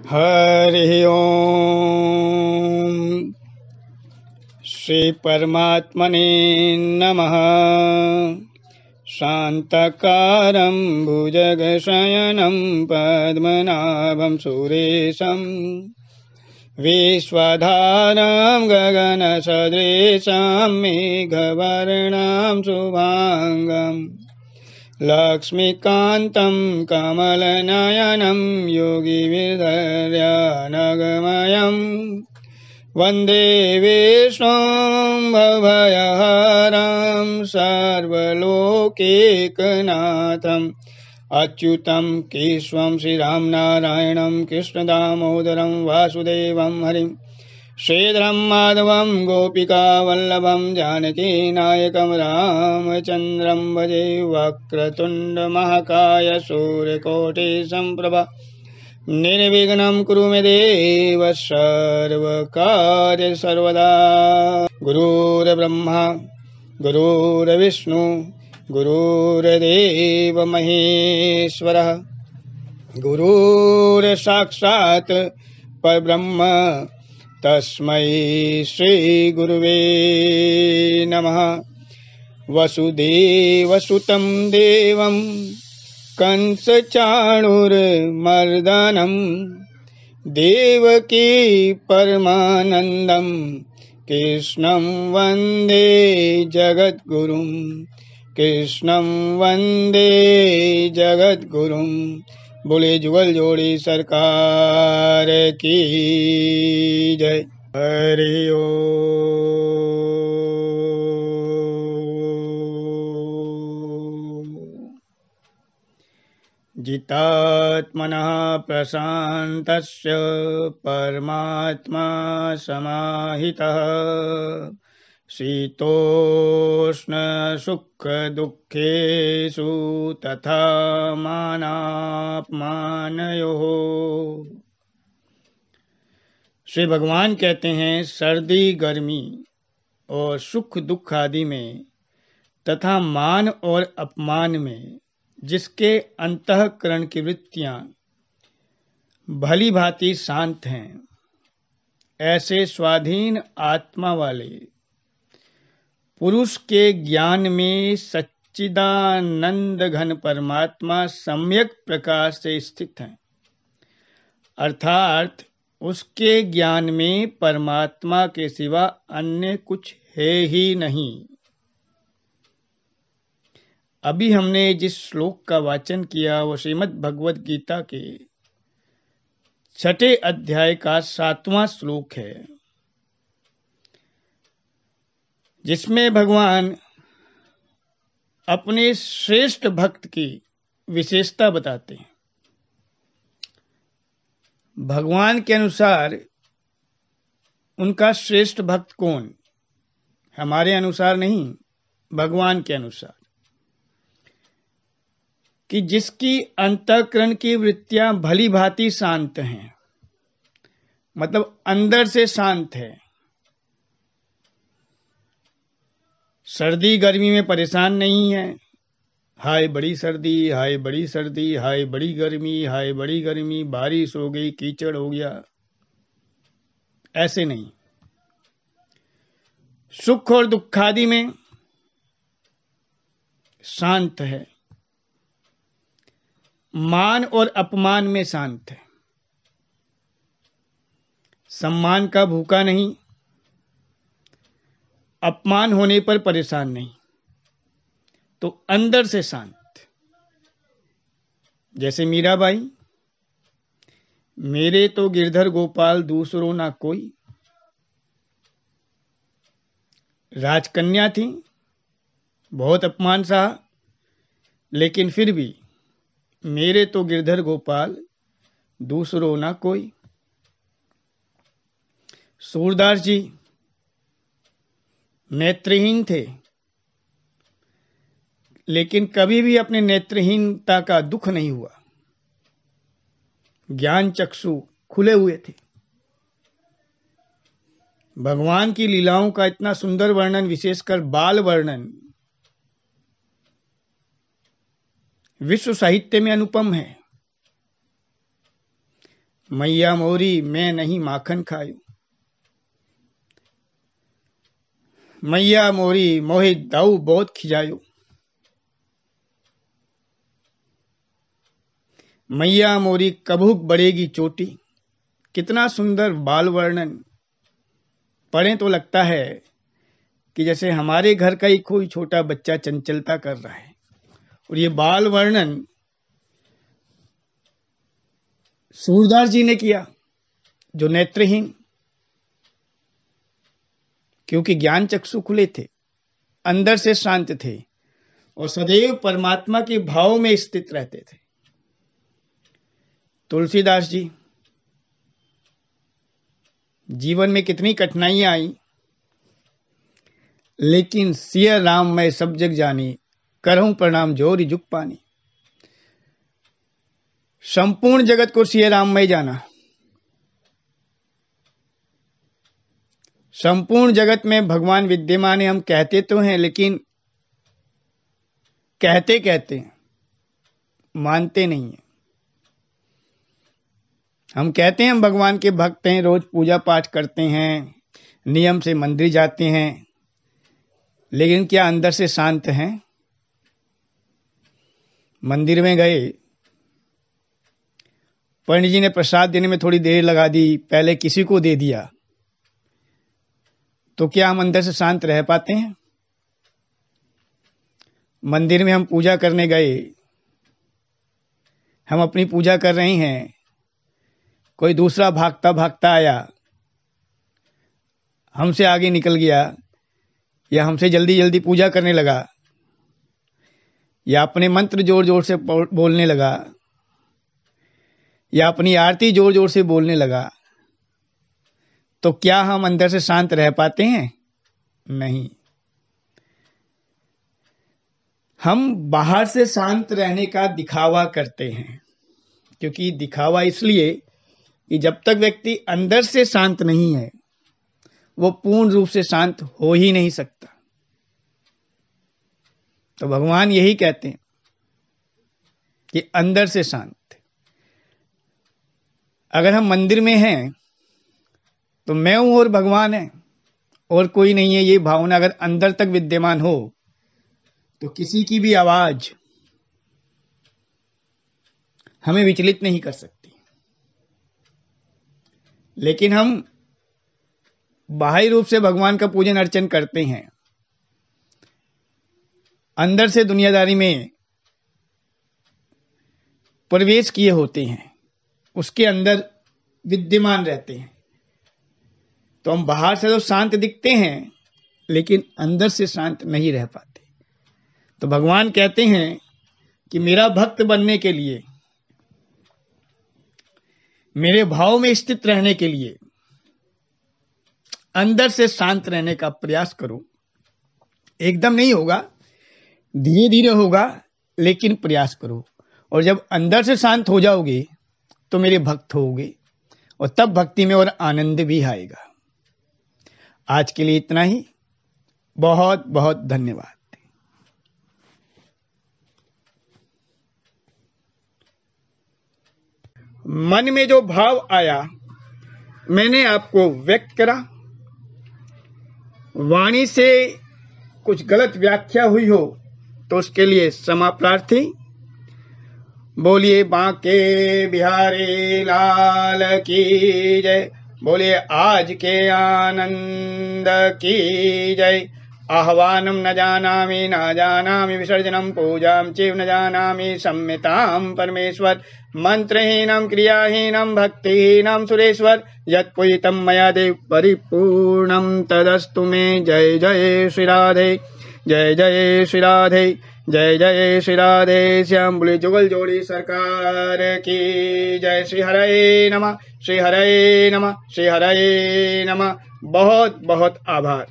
हरि ओम। श्री परमात्मने नमः। शांताकारं भुजगशयनं पद्मनाभं सुरेशं विश्वधारं गगनसदृशं मेघवर्णं शुभांगं लक्ष्मीकान्तं कमलनयनं योगिविरर्यानगमयं वन्दे विष्णुं भवभयहरं सर्वलोकैकनाथम् अच्युतं केशवं श्रीरामनारायणं कृष्णदामोदरं वासुदेवं हरिं श्रीधरं माधवं गोपिकावल्लभं जानकीनायकं रामचन्द्रं भजे। वक्रतुण्डमहाकाय सूर्यकोटिसम्प्रभा निर्विघ्नं कुरु मे देव सर्वकार्य सर्वदा। गुरुर्ब्रह्मा गुरुर्विष्णु गुरुर्देव महेश्वरः गुरुर्साक्षात् परब्रह्म तस्मै श्री गुरुवे नमः। वसुदेवसुतं देवं कंसचाणूरमर्दनं देवकी परमानन्दं कृष्णं वन्दे जगद्गुरुं कृष्णं वन्दे जगद्गुरुं। बोले जुगल जोड़ी सरकार की जय। हरि ओम। जितात्मनः प्रशान्तस्य परमात्मा समाहितः शीतोष्णसुखदुःखेषु तथा मानापमानयोः। श्री भगवान कहते हैं, सर्दी गर्मी और सुख दुख आदि में तथा मान और अपमान में जिसके अंतःकरण की वृत्तियां भली भांति शांत हैं, ऐसे स्वाधीन आत्मा वाले पुरुष के ज्ञान में सच्चिदानंद घन परमात्मा सम्यक प्रकार से स्थित हैं, अर्थात उसके ज्ञान में परमात्मा के सिवा अन्य कुछ है ही नहीं। अभी हमने जिस श्लोक का वाचन किया वो श्रीमद् भगवद गीता के 6 अध्याय का 7वां श्लोक है, जिसमें भगवान अपने श्रेष्ठ भक्त की विशेषता बताते हैं। भगवान के अनुसार उनका श्रेष्ठ भक्त कौन? हमारे अनुसार नहीं, भगवान के अनुसार, कि जिसकी अंतःकरण की वृत्तियां भली भांति शांत हैं, मतलब अंदर से शांत है। सर्दी गर्मी में परेशान नहीं है, हाय बड़ी सर्दी, हाय बड़ी सर्दी, हाय बड़ी गर्मी, हाय बड़ी गर्मी, बारिश हो गई, कीचड़ हो गया, ऐसे नहीं। सुख और दुखादि में शांत है, मान और अपमान में शांत है, सम्मान का भूखा नहीं, अपमान होने पर परेशान नहीं, तो अंदर से शांत। जैसे मीराबाई, मेरे तो गिरधर गोपाल दूसरो ना कोई, राजकन्या थी, बहुत अपमान सहा, लेकिन फिर भी मेरे तो गिरधर गोपाल दूसरो ना कोई। सूरदास जी नेत्रहीन थे, लेकिन कभी भी अपने नेत्रहीनता का दुख नहीं हुआ, ज्ञान चक्षु खुले हुए थे। भगवान की लीलाओं का इतना सुंदर वर्णन, विशेषकर बाल वर्णन, विश्व साहित्य में अनुपम है। मैया मोरी मैं नहीं माखन खायो, मैया मोरी मोहे दाऊ बहुत खिजायो, मैया मोरी कभुक बढ़ेगी चोटी। कितना सुंदर बाल वर्णन। पढ़ें तो लगता है कि जैसे हमारे घर का ही कोई छोटा बच्चा चंचलता कर रहा है। और ये बाल वर्णन सूरदास जी ने किया, जो नेत्रहीन, क्योंकि ज्ञान चक्षु खुले थे, अंदर से शांत थे और सदैव परमात्मा के भाव में स्थित रहते थे। तुलसीदास जी, जीवन में कितनी कठिनाइयां आई, लेकिन सिया राम मैं सब जग जानी, करहूं प्रणाम जोरी जुग पानी। संपूर्ण जगत को सिया राम में जाना। संपूर्ण जगत में भगवान विद्यमान है हम कहते तो हैं, लेकिन कहते कहते मानते नहीं है। हम कहते हैं हम भगवान के भक्त हैं, रोज पूजा पाठ करते हैं, नियम से मंदिर जाते हैं, लेकिन क्या अंदर से शांत हैं? मंदिर में गए, पंडित जी ने प्रसाद देने में थोड़ी देर लगा दी, पहले किसी को दे दिया, तो क्या हम अंदर से शांत रह पाते हैं? मंदिर में हम पूजा करने गए, हम अपनी पूजा कर रहे हैं, कोई दूसरा भागता भागता आया, हमसे आगे निकल गया, या हमसे जल्दी जल्दी पूजा करने लगा, या अपने मंत्र जोर जोर से बोलने लगा, या अपनी आरती जोर जोर से बोलने लगा, तो क्या हम अंदर से शांत रह पाते हैं? नहीं। हम बाहर से शांत रहने का दिखावा करते हैं, क्योंकि दिखावा इसलिए कि जब तक व्यक्ति अंदर से शांत नहीं है, वो पूर्ण रूप से शांत हो ही नहीं सकता। तो भगवान यही कहते हैं कि अंदर से शांत। अगर हम मंदिर में हैं तो मैं हूं और भगवान है और कोई नहीं है, ये भावना अगर अंदर तक विद्यमान हो तो किसी की भी आवाज हमें विचलित नहीं कर सकती। लेकिन हम बाहरी रूप से भगवान का पूजन अर्चन करते हैं, अंदर से दुनियादारी में प्रवेश किए होते हैं, उसके अंदर विद्यमान रहते हैं, तो हम बाहर से तो शांत दिखते हैं, लेकिन अंदर से शांत नहीं रह पाते। तो भगवान कहते हैं कि मेरा भक्त बनने के लिए, मेरे भाव में स्थित रहने के लिए अंदर से शांत रहने का प्रयास करो। एकदम नहीं होगा, धीरे धीरे होगा, लेकिन प्रयास करो। और जब अंदर से शांत हो जाओगे तो मेरे भक्त होगे, और तब भक्ति में और आनंद भी आएगा। आज के लिए इतना ही। बहुत बहुत धन्यवाद। मन में जो भाव आया मैंने आपको व्यक्त करा। वाणी से कुछ गलत व्याख्या हुई हो तो उसके लिए क्षमा प्रार्थी। बोलिए बांके बिहारी लाल की जय। बोलिए आज के आनंद की जय। आह्वानं न जानामि न जानामि विसर्जनं पूजां चैव न जानामि संहितां परमेश्वर। मंत्रहीनं क्रियाहीनं भक्तिहीनं सुरेश्वर। यत्पूजितं मया देव परिपूर्णं तदस्तु मे। जय जय श्री राधे, जय जय श्री राधे, जय जय श्री राधे श्याम। बोले जुगल जोड़ी सरकार की जय। श्री हरे नमः, श्री हरे नमः, श्री हरे नमः। बहुत बहुत आभार।